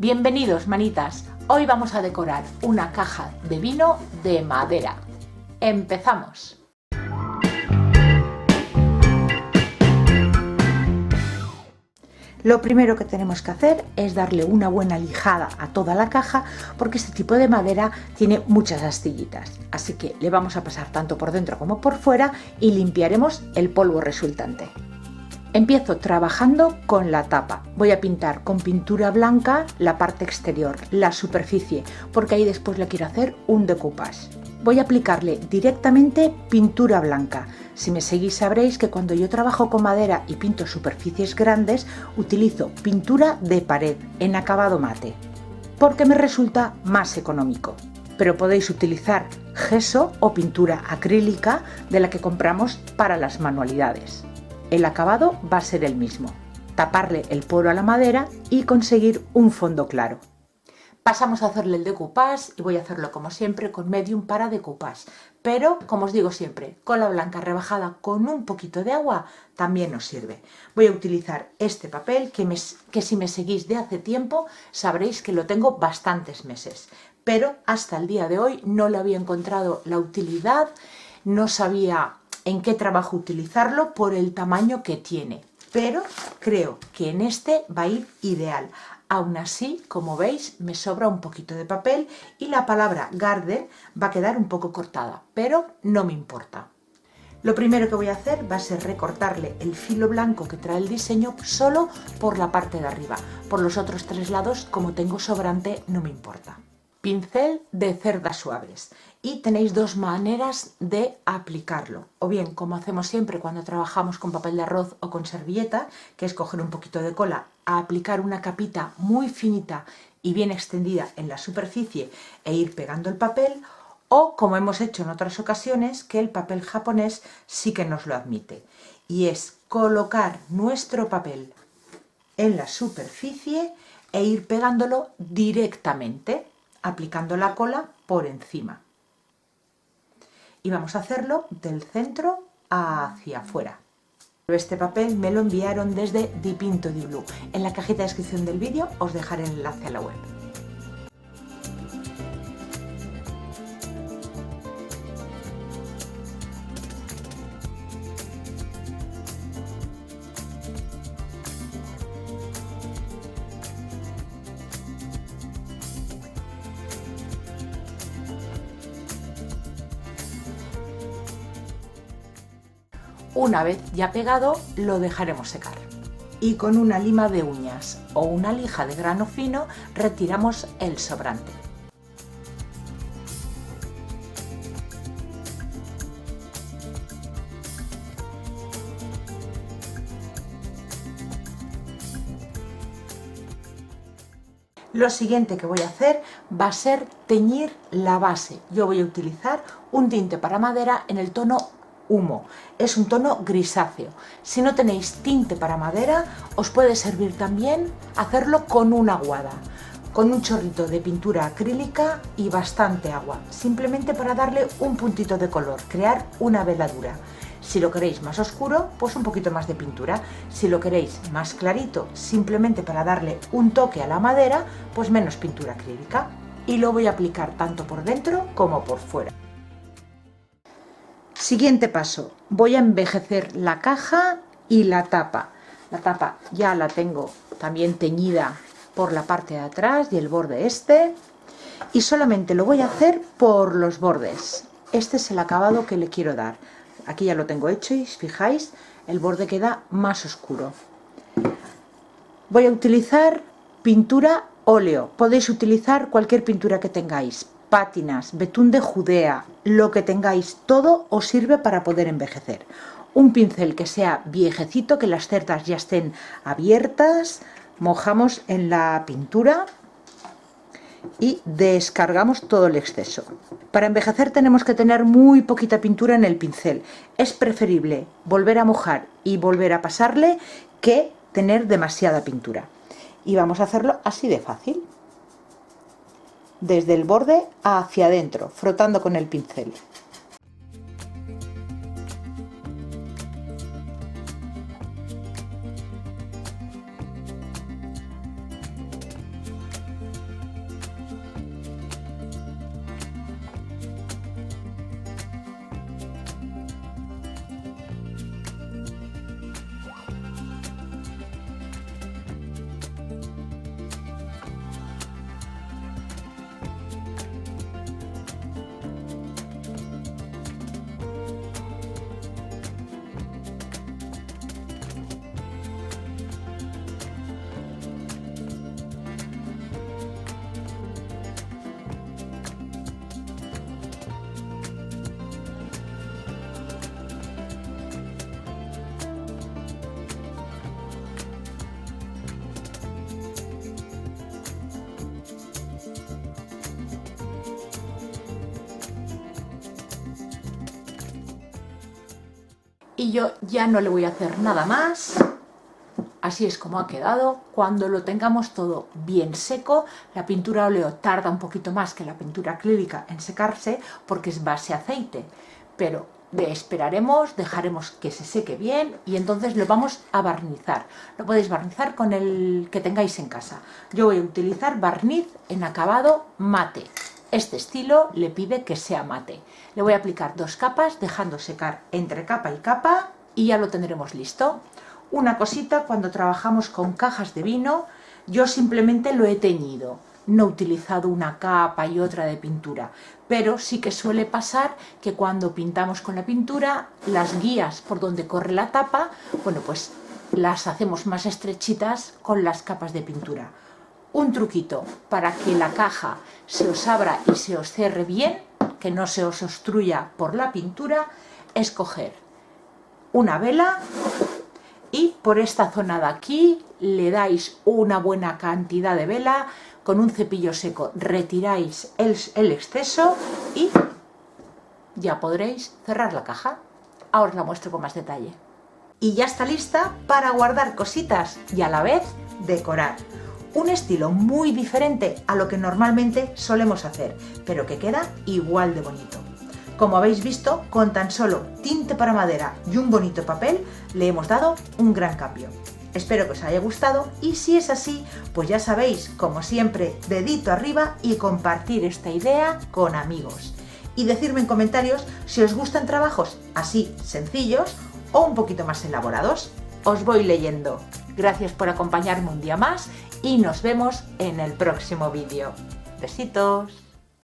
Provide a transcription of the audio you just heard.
Bienvenidos, manitas. Hoy vamos a decorar una caja de vino de madera. ¡Empezamos! Lo primero que tenemos que hacer es darle una buena lijada a toda la caja porque este tipo de madera tiene muchas astillitas. Así que le vamos a pasar tanto por dentro como por fuera y limpiaremos el polvo resultante. Empiezo trabajando con la tapa. Voy a pintar con pintura blanca la parte exterior, la superficie, porque ahí después le quiero hacer un decoupage. Voy a aplicarle directamente pintura blanca. Si me seguís sabréis que cuando yo trabajo con madera y pinto superficies grandes, utilizo pintura de pared en acabado mate, porque me resulta más económico. Pero podéis utilizar gesso o pintura acrílica de la que compramos para las manualidades. El acabado va a ser el mismo, taparle el poro a la madera y conseguir un fondo claro. Pasamos a hacerle el decoupage y voy a hacerlo como siempre con medium para decoupage, pero como os digo siempre, cola blanca rebajada con un poquito de agua también nos sirve. Voy a utilizar este papel que si me seguís de hace tiempo sabréis que lo tengo bastantes meses, pero hasta el día de hoy no le había encontrado la utilidad, no sabía en qué trabajo utilizarlo por el tamaño que tiene, pero creo que en este va a ir ideal. Aún así, como veis, me sobra un poquito de papel y la palabra garden va a quedar un poco cortada, pero no me importa. Lo primero que voy a hacer va a ser recortarle el filo blanco que trae el diseño solo por la parte de arriba. Por los otros tres lados, como tengo sobrante, no me importa. Pincel de cerdas suaves y tenéis dos maneras de aplicarlo, o bien como hacemos siempre cuando trabajamos con papel de arroz o con servilleta, que es coger un poquito de cola, a aplicar una capita muy finita y bien extendida en la superficie e ir pegando el papel, o como hemos hecho en otras ocasiones, que el papel japonés sí que nos lo admite, y es colocar nuestro papel en la superficie e ir pegándolo directamente, aplicando la cola por encima. Y vamos a hacerlo del centro hacia afuera. Este papel me lo enviaron desde Dipinto di Blu. En la cajita de descripción del vídeo os dejaré el enlace a la web. Una vez ya pegado, lo dejaremos secar. Y con una lima de uñas o una lija de grano fino retiramos el sobrante. Lo siguiente que voy a hacer va a ser teñir la base. Yo voy a utilizar un tinte para madera en el tono humo, es un tono grisáceo. Si no tenéis tinte para madera, os puede servir también hacerlo con una aguada, con un chorrito de pintura acrílica y bastante agua, simplemente para darle un puntito de color, crear una veladura. Si lo queréis más oscuro, pues un poquito más de pintura. Si lo queréis más clarito, simplemente para darle un toque a la madera, pues menos pintura acrílica. Y lo voy a aplicar tanto por dentro como por fuera. Siguiente paso, voy a envejecer la caja y la tapa. La tapa ya la tengo también teñida por la parte de atrás y el borde este. Y solamente lo voy a hacer por los bordes. Este es el acabado que le quiero dar. Aquí ya lo tengo hecho y si fijáis, el borde queda más oscuro. Voy a utilizar pintura óleo. Podéis utilizar cualquier pintura que tengáis. Pátinas, betún de Judea, lo que tengáis, todo os sirve para poder envejecer. Un pincel que sea viejecito, que las cerdas ya estén abiertas, mojamos en la pintura y descargamos todo el exceso. Para envejecer tenemos que tener muy poquita pintura en el pincel. Es preferible volver a mojar y volver a pasarle que tener demasiada pintura. Y vamos a hacerlo así de fácil. Desde el borde hacia adentro, frotando con el pincel. y yo ya no le voy a hacer nada más. Así es como ha quedado. Cuando lo tengamos todo bien seco, la pintura óleo tarda un poquito más que la pintura acrílica en secarse porque es base aceite, pero esperaremos, dejaremos que se seque bien y entonces lo vamos a barnizar. Lo podéis barnizar con el que tengáis en casa. Yo voy a utilizar barniz en acabado mate. Este estilo le pide que sea mate. Le voy a aplicar 2 capas, dejando secar entre capa y capa y ya lo tendremos listo. Una cosita, cuando trabajamos con cajas de vino, yo simplemente lo he teñido. No he utilizado una capa y otra de pintura, pero sí que suele pasar que cuando pintamos con la pintura, las guías por donde corre la tapa, bueno, pues las hacemos más estrechitas con las capas de pintura. Un truquito para que la caja se os abra y se os cierre bien, que no se os obstruya por la pintura, es coger una vela y por esta zona de aquí le dais una buena cantidad de vela, con un cepillo seco retiráis el exceso y ya podréis cerrar la caja. Ahora os la muestro con más detalle. Y ya está lista para guardar cositas y a la vez decorar. Un estilo muy diferente a lo que normalmente solemos hacer, pero que queda igual de bonito. Como habéis visto, con tan solo tinte para madera y un bonito papel, le hemos dado un gran cambio. Espero que os haya gustado y si es así, pues ya sabéis, como siempre, dedito arriba y compartir esta idea con amigos. Y decirme en comentarios si os gustan trabajos así sencillos o un poquito más elaborados. Os voy leyendo. Gracias por acompañarme un día más y nos vemos en el próximo vídeo. Besitos.